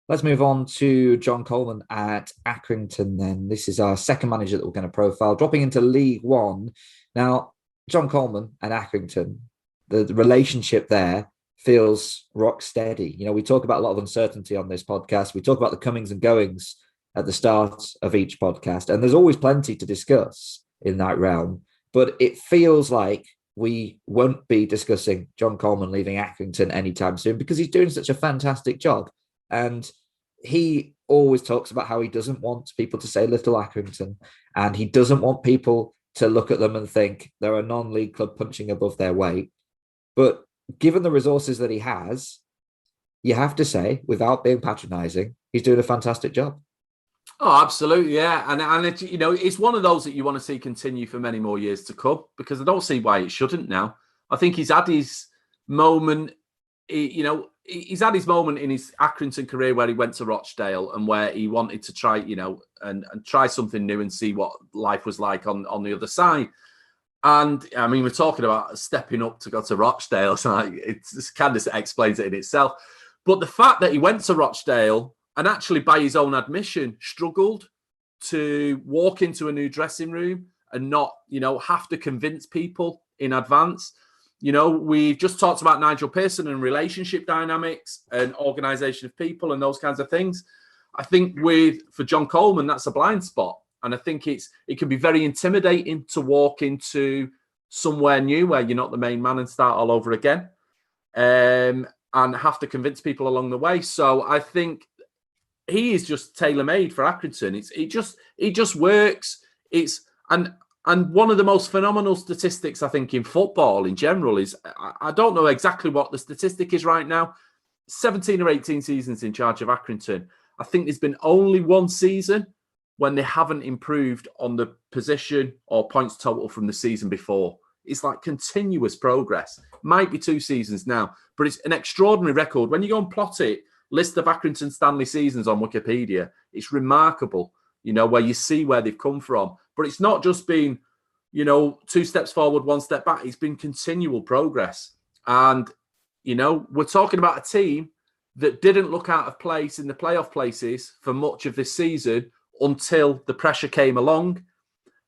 Let's move on to John Coleman at Accrington then. This is our second manager that we're going to profile, dropping into League One. Now, John Coleman and Accrington, the relationship there feels rock steady. We talk about a lot of uncertainty on this podcast. We talk about the comings and goings at the start of each podcast, and there's always plenty to discuss in that realm. But it feels like we won't be discussing John Coleman leaving Accrington anytime soon because he's doing such a fantastic job. And he always talks about how he doesn't want people to say Little Accrington, and he doesn't want people to look at them and think they're a non-league club punching above their weight. But given the resources that he has, you have to say, without being patronising, he's doing a fantastic job. Oh, absolutely, yeah. And it's one of those that you want to see continue for many more years to come, because I don't see why it shouldn't now. I think he's had his moment, he's had his moment in his Accrington career where he went to Rochdale and where he wanted to try, and try something new and see what life was like on the other side. And I mean, we're talking about stepping up to go to Rochdale. So it kind of explains it in itself. But the fact that he went to Rochdale and actually, by his own admission, struggled to walk into a new dressing room and not, have to convince people in advance. We've just talked about Nigel Pearson and relationship dynamics and organisation of people and those kinds of things. I think for John Coleman, that's a blind spot. And I think it can be very intimidating to walk into somewhere new where you're not the main man and start all over again, and have to convince people along the way. So I think he is just tailor-made for Accrington. It just works. And one of the most phenomenal statistics, I think, in football in general is, I don't know exactly what the statistic is right now, 17 or 18 seasons in charge of Accrington. I think there's been only one season when they haven't improved on the position or points total from the season before. It's like continuous progress. Might be 2 seasons now, but it's an extraordinary record. When you go and plot it, list of Accrington Stanley seasons on Wikipedia, it's remarkable, where you see where they've come from. But it's not just been, 2 steps forward, 1 step back. It's been continual progress. And, we're talking about a team that didn't look out of place in the playoff places for much of this season until the pressure came along.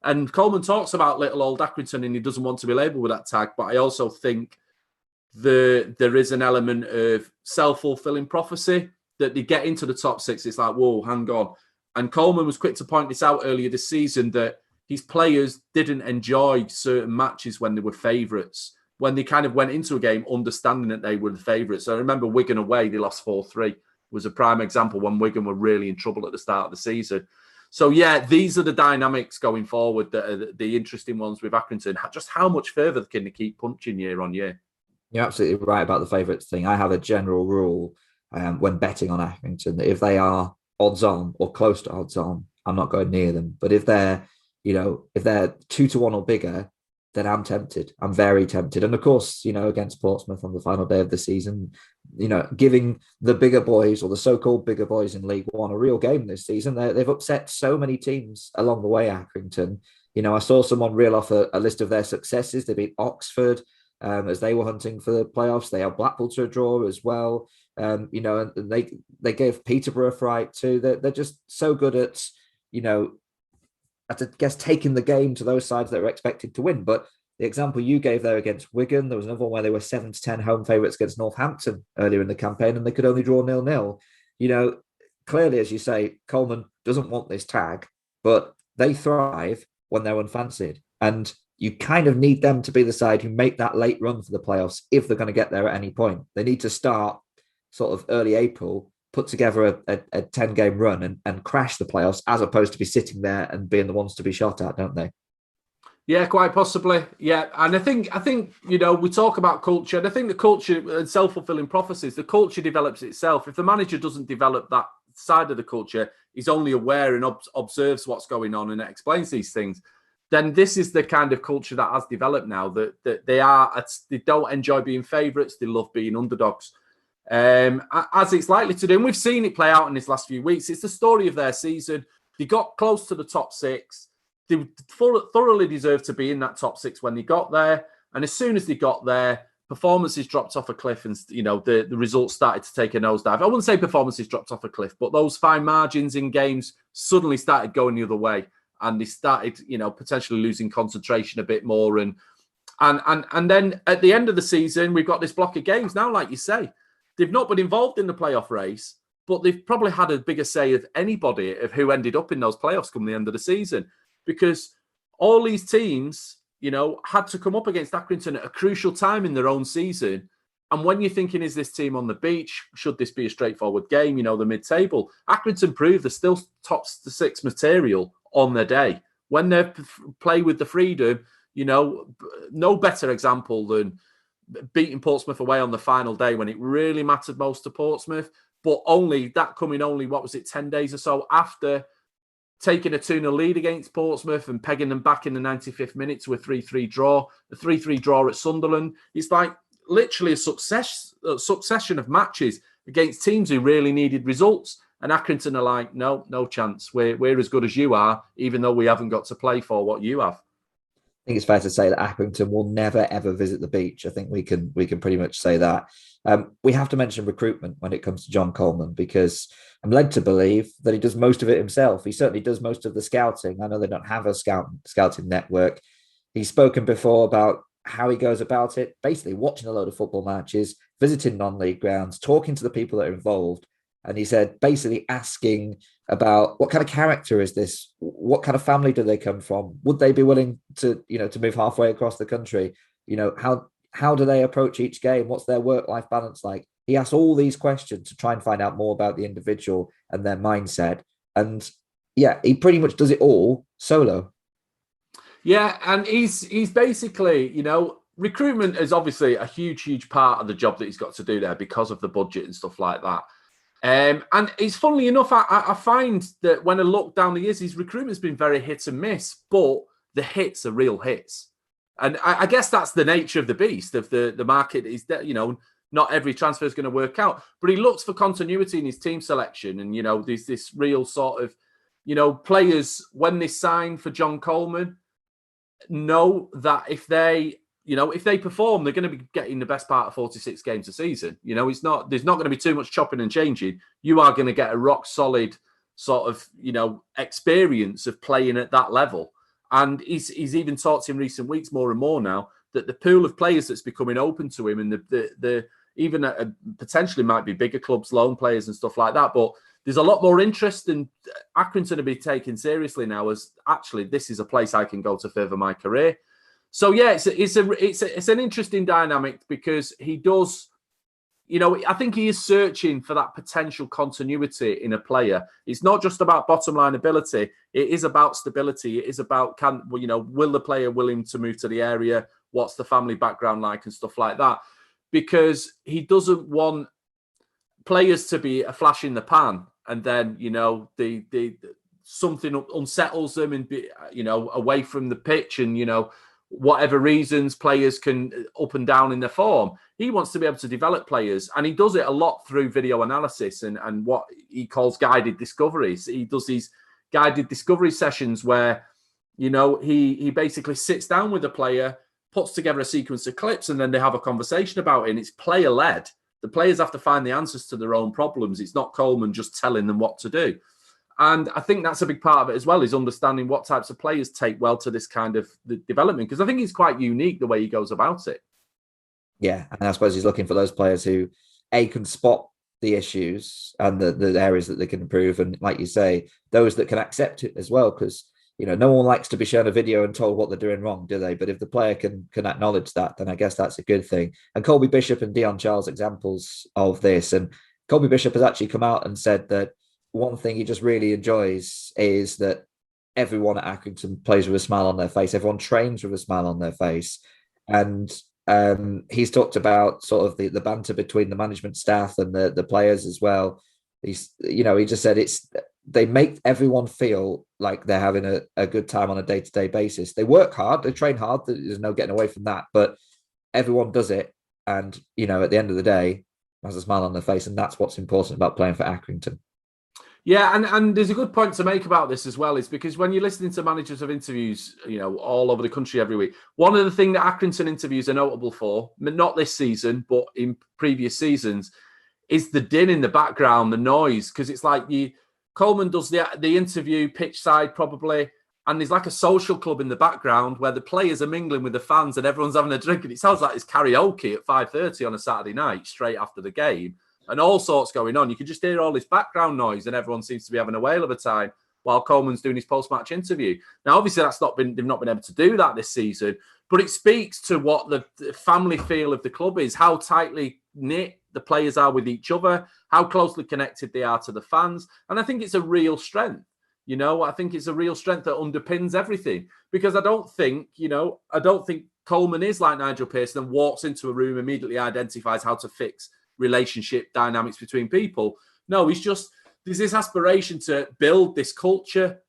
And Coleman talks about little old Accrington and he doesn't want to be labelled with that tag. But I also think there is an element of self-fulfilling prophecy that they get into the top 6. It's like, whoa, hang on. And Coleman was quick to point this out earlier this season, that his players didn't enjoy certain matches when they were favourites, when they kind of went into a game understanding that they were the favourites. So I remember Wigan away, they lost 4-3. Was a prime example when Wigan were really in trouble at the start of the season. So, yeah, these are the dynamics going forward that are the interesting ones with Accrington. Just how much further can they keep punching year on year? You're absolutely right about the favourites thing. I have a general rule when betting on Accrington that if they are odds on or close to odds on, I'm not going near them. But if they're 2-1 or bigger, then I'm tempted. I'm very tempted. And of course, against Portsmouth on the final day of the season, giving the bigger boys or the so-called bigger boys in League One a real game this season. They've upset so many teams along the way, Accrington. I saw someone reel off a list of their successes. They beat Oxford as they were hunting for the playoffs. They had Blackpool to a draw as well. And they gave Peterborough a fright too. They're just so good at, I guess, taking the game to those sides that are expected to win. But the example you gave there against Wigan, there was another one where they were 7-10 home favourites against Northampton earlier in the campaign, and they could only draw 0-0. Clearly, as you say, Coleman doesn't want this tag, but they thrive when they're unfancied. And you kind of need them to be the side who make that late run for the playoffs if they're going to get there at any point. They need to start sort of early April, put together a 10-game run and crash the playoffs, as opposed to be sitting there and being the ones to be shot at, don't they? Yeah, quite possibly. Yeah, and I think we talk about culture, and I think the culture and self-fulfilling prophecies, the culture develops itself. If the manager doesn't develop that side of the culture, he's only aware and observes what's going on and explains these things, then this is the kind of culture that has developed now, that they don't enjoy being favourites, they love being underdogs. As it's likely to do, and we've seen it play out in these last few weeks. It's the story of their season. They got close to the top 6. They thoroughly deserved to be in that top 6 when they got there. And as soon as they got there, performances dropped off a cliff and, the results started to take a nosedive. I wouldn't say performances dropped off a cliff, but those fine margins in games suddenly started going the other way. And they started, potentially losing concentration a bit more. And then at the end of the season, we've got this block of games now, like you say. They've not been involved in the playoff race, but they've probably had a bigger say of anybody of who ended up in those playoffs come the end of the season. Because all these teams, had to come up against Accrington at a crucial time in their own season. And when you're thinking, is this team on the beach? Should this be a straightforward game? The mid-table. Accrington proved they're still top six material on their day. When they play with the freedom, no better example than beating Portsmouth away on the final day when it really mattered most to Portsmouth. But coming 10 days or so after taking a 2-0 lead against Portsmouth and pegging them back in the 95th minute to a 3-3 draw. A 3-3 draw at Sunderland. It's like literally a succession of matches against teams who really needed results. And Accrington are like, no chance. We're as good as you are, even though we haven't got to play for what you have. I think it's fair to say that Accrington will never, ever visit the beach. I think we can pretty much say that. We have to mention recruitment when it comes to John Coleman, because I'm led to believe that he does most of it himself. He certainly does most of the scouting. I know they don't have a scouting network. He's spoken before about how he goes about it, basically watching a load of football matches, visiting non-league grounds, talking to the people that are involved. And he said, basically asking about what kind of character is this? What kind of family do they come from? Would they be willing to, to move halfway across the country? How do they approach each game? What's their work-life balance like? He asked all these questions to try and find out more about the individual and their mindset. And yeah, he pretty much does it all solo. Yeah, and he's basically, recruitment is obviously a huge part of the job that he's got to do there because of the budget and stuff like that. And it's funnily enough, I find that when I look down the years, his recruitment's been very hit and miss, but the hits are real hits. And I guess that's the nature of the beast of the market is that, not every transfer is going to work out, but he looks for continuity in his team selection. And, there's this real sort of, players, when they sign for John Coleman, know that if they perform, they're going to be getting the best part of 46 games a season. There's not going to be too much chopping and changing. You are going to get a rock solid sort of, experience of playing at that level. And he's even talked in recent weeks more and more now that the pool of players that's becoming open to him and the even potentially might be bigger clubs, loan players and stuff like that. But there's a lot more interest in Accrington to be taken seriously now as actually this is a place I can go to further my career. So yeah, it's an interesting dynamic because he does, I think he is searching for that potential continuity in a player. It's not just about bottom line ability. It is about stability. It is about will the player willing to move to the area? What's the family background like and stuff like that? Because he doesn't want players to be a flash in the pan and then the something unsettles them and be away from the pitch and whatever reasons players can up and down in their form. He wants to be able to develop players, and he does it a lot through video analysis and what he calls guided discoveries. He does these guided discovery sessions where, he basically sits down with a player, puts together a sequence of clips, and then they have a conversation about it, and it's player-led. The players have to find the answers to their own problems. It's not Coleman just telling them what to do. And I think that's a big part of it as well, is understanding what types of players take well to this kind of development, because I think it's quite unique the way he goes about it. Yeah, and I suppose he's looking for those players who, A, can spot the issues and the areas that they can improve. And like you say, those that can accept it as well, because, no one likes to be shown a video and told what they're doing wrong, do they? But if the player can acknowledge that, then I guess that's a good thing. And Colby Bishop and Dion Charles examples of this. And Colby Bishop has actually come out and said that one thing he just really enjoys is that everyone at Accrington plays with a smile on their face. Everyone trains with a smile on their face. And he's talked about sort of the banter between the management staff and the players as well. He just said they make everyone feel like they're having a good time on a day-to-day basis. They work hard, they train hard. There's no getting away from that, but everyone does it. And, at the end of the day, has a smile on their face. And that's what's important about playing for Accrington. Yeah, and there's a good point to make about this as well, is because when you're listening to managers of interviews, all over the country every week, one of the things that Accrington interviews are notable for, not this season, but in previous seasons, is the din in the background, the noise, because it's like Coleman does the interview pitch side probably, and there's like a social club in the background where the players are mingling with the fans and everyone's having a drink, and it sounds like it's karaoke at 5:30 on a Saturday night straight after the game. And all sorts going on. You can just hear all this background noise, and everyone seems to be having a whale of a time while Coleman's doing his post-match interview. Now, obviously, they've not been able to do that this season, but it speaks to what the family feel of the club is, how tightly knit the players are with each other, how closely connected they are to the fans. And I think it's a real strength. I think it's a real strength that underpins everything, because I don't think Coleman is like Nigel Pearson and walks into a room, immediately identifies how to fix relationship dynamics between people. No, there's this aspiration to build this culture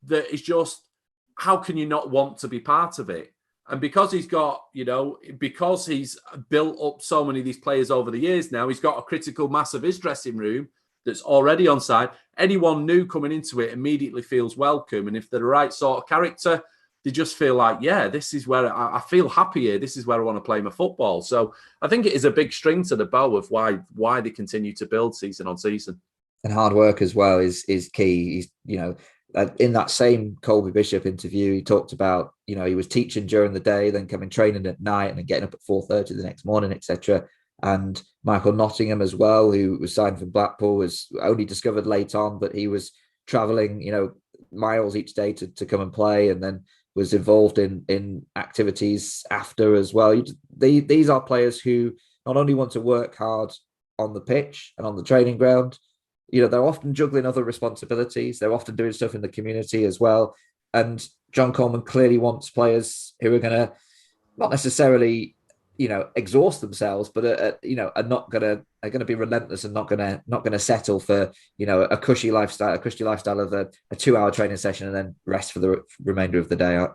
that is just, how can you not want to be part of it? And because he's got, because he's built up so many of these players over the years now, he's got a critical mass of his dressing room that's already on side. Anyone new coming into it immediately feels welcome. And if they're the right sort of character, they just feel like, yeah, this is where I feel happy here. This is where I want to play my football. So I think it is a big string to the bow of why they continue to build season on season. And hard work as well is key. He's, in that same Colby Bishop interview, he talked about, he was teaching during the day, then coming training at night, and then getting up at 4:30 the next morning, etc. And Michael Nottingham as well, who was signed from Blackpool, was only discovered late on, but he was traveling, miles each day to come and play, and then was involved in activities after as well. These are players who not only want to work hard on the pitch and on the training ground, they're often juggling other responsibilities. They're often doing stuff in the community as well. And John Coleman clearly wants players who are going to not necessarily, exhaust themselves, but are going to be relentless and not going to settle for, a cushy lifestyle of a 2-hour training session and then rest for the remainder of the day.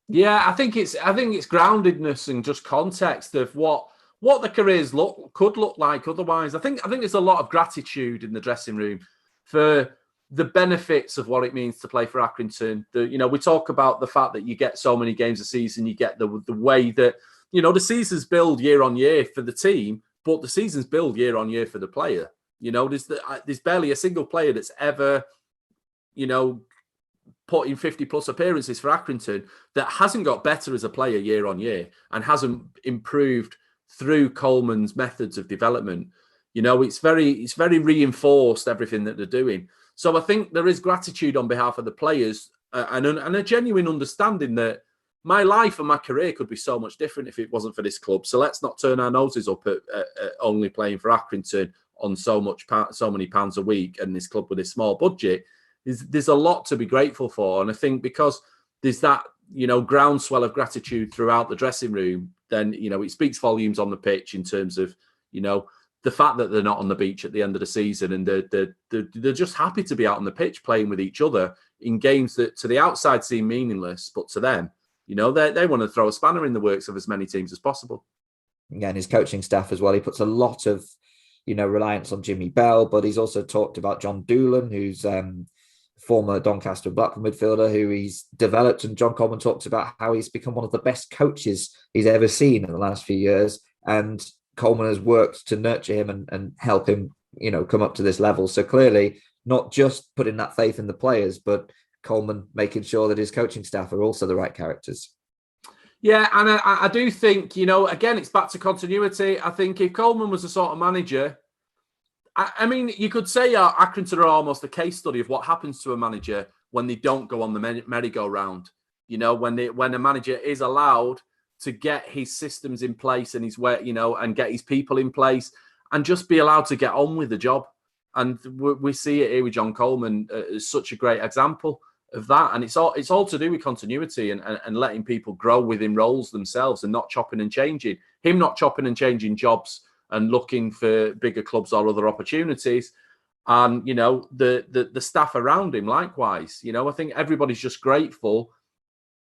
Yeah, I think it's groundedness and just context of what the careers could look like otherwise. I think there's a lot of gratitude in the dressing room for the benefits of what it means to play for Accrington. We talk about the fact that you get so many games a season, you get the way that, the seasons build year on year for the team, but the seasons build year on year for the player. There's barely a single player that's ever, put in 50 plus appearances for Accrington that hasn't got better as a player year on year and hasn't improved through Coleman's methods of development. It's very reinforced, everything that they're doing. So I think there is gratitude on behalf of the players and a genuine understanding that my life and my career could be so much different if it wasn't for this club. So let's not turn our noses up at only playing for Accrington on so many pounds a week and this club with a small budget. There's a lot to be grateful for. And I think because there's that, groundswell of gratitude throughout the dressing room, then, it speaks volumes on the pitch in terms of, the fact that they're not on the beach at the end of the season and they're just happy to be out on the pitch playing with each other in games that to the outside seem meaningless, but to them, they want to throw a spanner in the works of as many teams as possible. Yeah, and his coaching staff as well. He puts a lot of, reliance on Jimmy Bell, but he's also talked about John Doolan, who's former Doncaster and Blackpool midfielder, who he's developed. And John Coleman talks about how he's become one of the best coaches he's ever seen in the last few years. And Coleman has worked to nurture him and help him, come up to this level. So clearly not just putting that faith in the players, but Coleman making sure that his coaching staff are also the right characters. Yeah, and I do think, again, it's back to continuity. I think if Coleman was the sort of manager, I mean, you could say Accrington are almost a case study of what happens to a manager when they don't go on the merry-go-round. When a manager is allowed to get his systems in place and his way, and get his people in place and just be allowed to get on with the job. And we see it here with John Coleman as such a great example of that. And it's all to do with continuity and letting people grow within roles themselves and not chopping and changing. Him not chopping and changing jobs and looking for bigger clubs or other opportunities. And, the staff around him, likewise. I think everybody's just grateful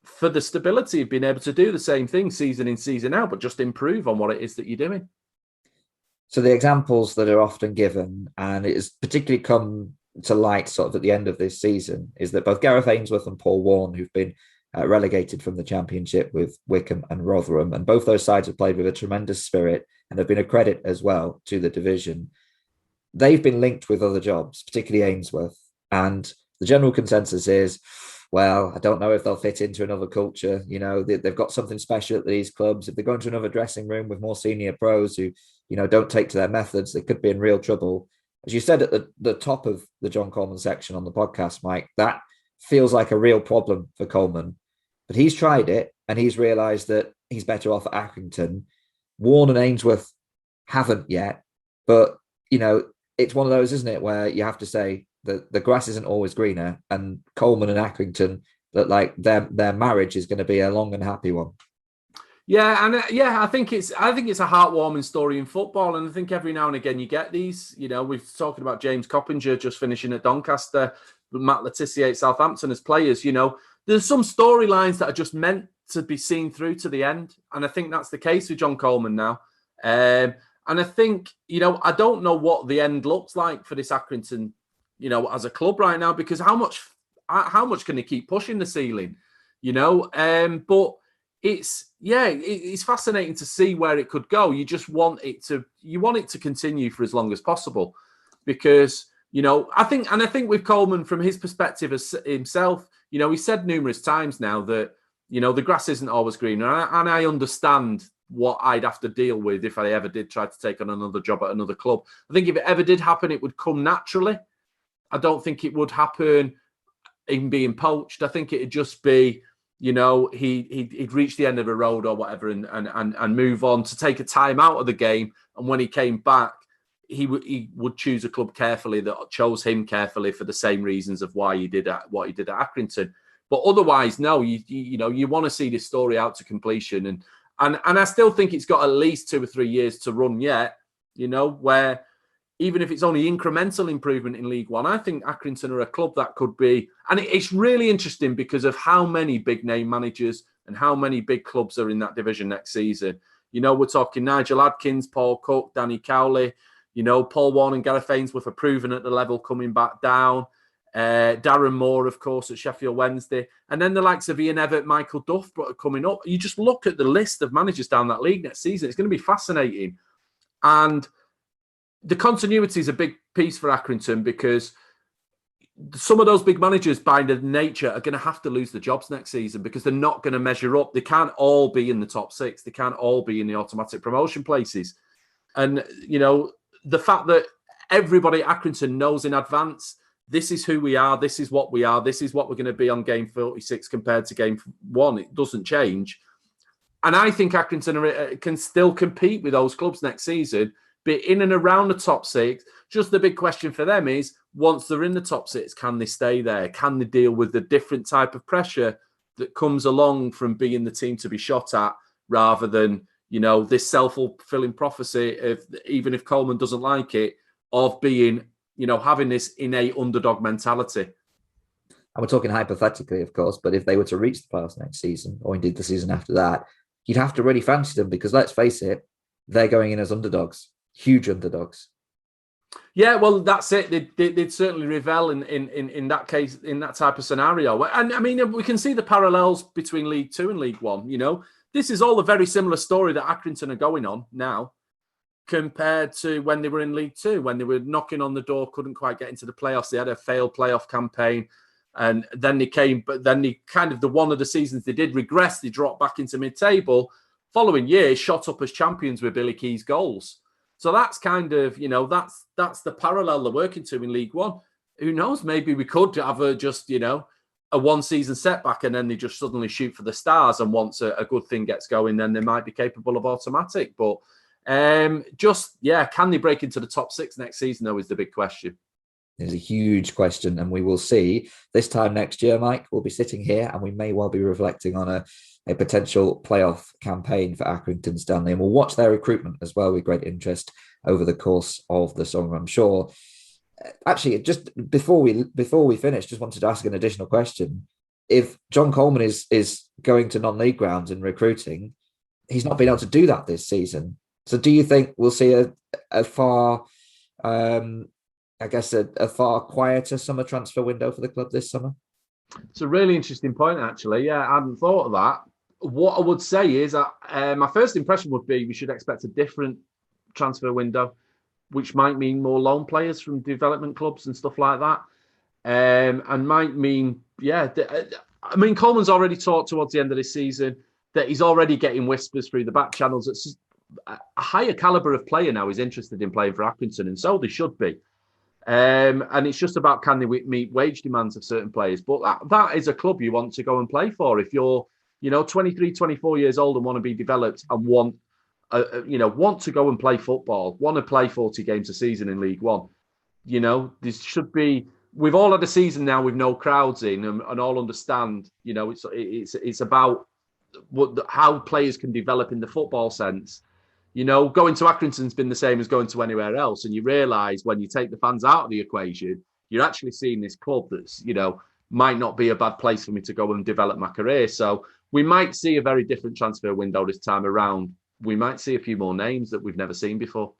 for the stability of being able to do the same thing season in, season out, but just improve on what it is that you're doing. So the examples that are often given, and it has particularly come to light sort of at the end of this season is that both Gareth Ainsworth and Paul Warne, who've been relegated from the Championship with Wycombe and Rotherham, and both those sides have played with a tremendous spirit and have been a credit as well to the division. They've been linked with other jobs, particularly Ainsworth, and the general consensus is, well, I don't know if they'll fit into another culture. You know, they've got something special at these clubs. If they go into another dressing room with more senior pros who, you know, don't take to their methods, they could be in real trouble. As you said at the top of the John Coleman section on the podcast, Mike, that feels like a real problem for Coleman. But he's tried it and he's realised that he's better off at Accrington. Warne and Ainsworth haven't yet. But, you know, it's one of those, isn't it, where you have to say that the grass isn't always greener, and Coleman and Accrington, that like their marriage is going to be a long and happy one. Yeah, and I think it's a heartwarming story in football, and I think every now and again you get these. You know, we've talking about James Coppinger just finishing at Doncaster, Matt Le Tissier at Southampton as players. You know, there's some storylines that are just meant to be seen through to the end, and I think that's the case with John Coleman now. And I think, you know, I don't know what the end looks like for this Accrington, you know, as a club right now, because how much can they keep pushing the ceiling, you know? But it's fascinating to see where it could go. You just want it to continue for as long as possible, because, you know, I think with Coleman, from his perspective as himself, you know, he said numerous times now that, you know, the grass isn't always greener, and I understand what I'd have to deal with if I ever did try to take on another job at another club. I think if it ever did happen, it would come naturally. I don't think it would happen in being poached. I think it'd just be, you know, he'd reach the end of a road or whatever and move on to take a time out of the game. And when he came back, he would choose a club carefully that chose him carefully for the same reasons of why he did what he did at Accrington. But otherwise, no, you know, you want to see this story out to completion. And I still think it's got at least 2 or 3 years to run yet, you know, where even if it's only incremental improvement in League One, I think Accrington are a club that could be. And it's really interesting because of how many big name managers and how many big clubs are in that division next season. You know, we're talking Nigel Adkins, Paul Cook, Danny Cowley, you know, Paul Warne and Gareth Ainsworth are proven at the level coming back down. Darren Moore, of course, at Sheffield Wednesday. And then the likes of Ian Evatt, Michael Duff are coming up. You just look at the list of managers down that league next season. It's going to be fascinating. And the continuity is a big piece for Accrington, because some of those big managers, by their nature, are going to have to lose their jobs next season because they're not going to measure up. They can't all be in the top 6. They can't all be in the automatic promotion places. And, you know, the fact that everybody at Accrington knows in advance, this is who we are, this is what we are, this is what we're going to be on game 46 compared to game 1. It doesn't change. And I think Accrington can still compete with those clubs next season, be in and around the top 6. Just the big question for them is, once they're in the top 6, can they stay there? Can they deal with the different type of pressure that comes along from being the team to be shot at, rather than, you know, this self-fulfilling prophecy of, even if Coleman doesn't like it, of being, you know, having this innate underdog mentality. And we're talking hypothetically, of course, but if they were to reach the playoffs next season, or indeed the season after that, you'd have to really fancy them, because let's face it, they're going in as underdogs, huge underdogs. Yeah, well, that's it. They'd certainly revel in that case, in that type of scenario. And I mean, we can see the parallels between League 2 and League 1. You know, this is all a very similar story that Accrington are going on now, compared to when they were in League 2, when they were knocking on the door, couldn't quite get into the playoffs. They had a failed playoff campaign, and then they came, but then they kind of, the one of the seasons they did regress, they dropped back into mid-table. Following year, shot up as champions with Billy Key's goals. So that's kind of, you know, that's the parallel they're working to in League 1. Who knows? Maybe we could have a one-season setback, and then they just suddenly shoot for the stars, and once a good thing gets going, then they might be capable of automatic. But can they break into the top 6 next season, though, is the big question. It's a huge question, and we will see. This time next year, Mike, we'll be sitting here and we may well be reflecting on a potential playoff campaign for Accrington Stanley, and we'll watch their recruitment as well with great interest over the course of the summer, I'm sure. Actually, just before we finish, just wanted to ask an additional question. If John Coleman is going to non-league grounds and recruiting, he's not been able to do that this season. So do you think we'll see a far I guess, a far quieter summer transfer window for the club this summer? It's a really interesting point, actually. Yeah, I hadn't thought of that. What I would say is that my first impression would be we should expect a different transfer window, which might mean more loan players from development clubs and stuff like that. And might mean, yeah, I mean, Coleman's already talked towards the end of this season that he's already getting whispers through the back channels. It's a higher caliber of player now is interested in playing for Accrington, and so they should be. And it's just about can they meet wage demands of certain players. But that is a club you want to go and play for. If you're, 23, 24 years old and want to be developed and want to go and play football, want to play 40 games a season in League One, this should be. We've all had a season now with no crowds in, and all understand. It's about how players can develop in the football sense. Going to Accrington's been the same as going to anywhere else. And you realise when you take the fans out of the equation, you're actually seeing this club that's, might not be a bad place for me to go and develop my career. So we might see a very different transfer window this time around. We might see a few more names that we've never seen before.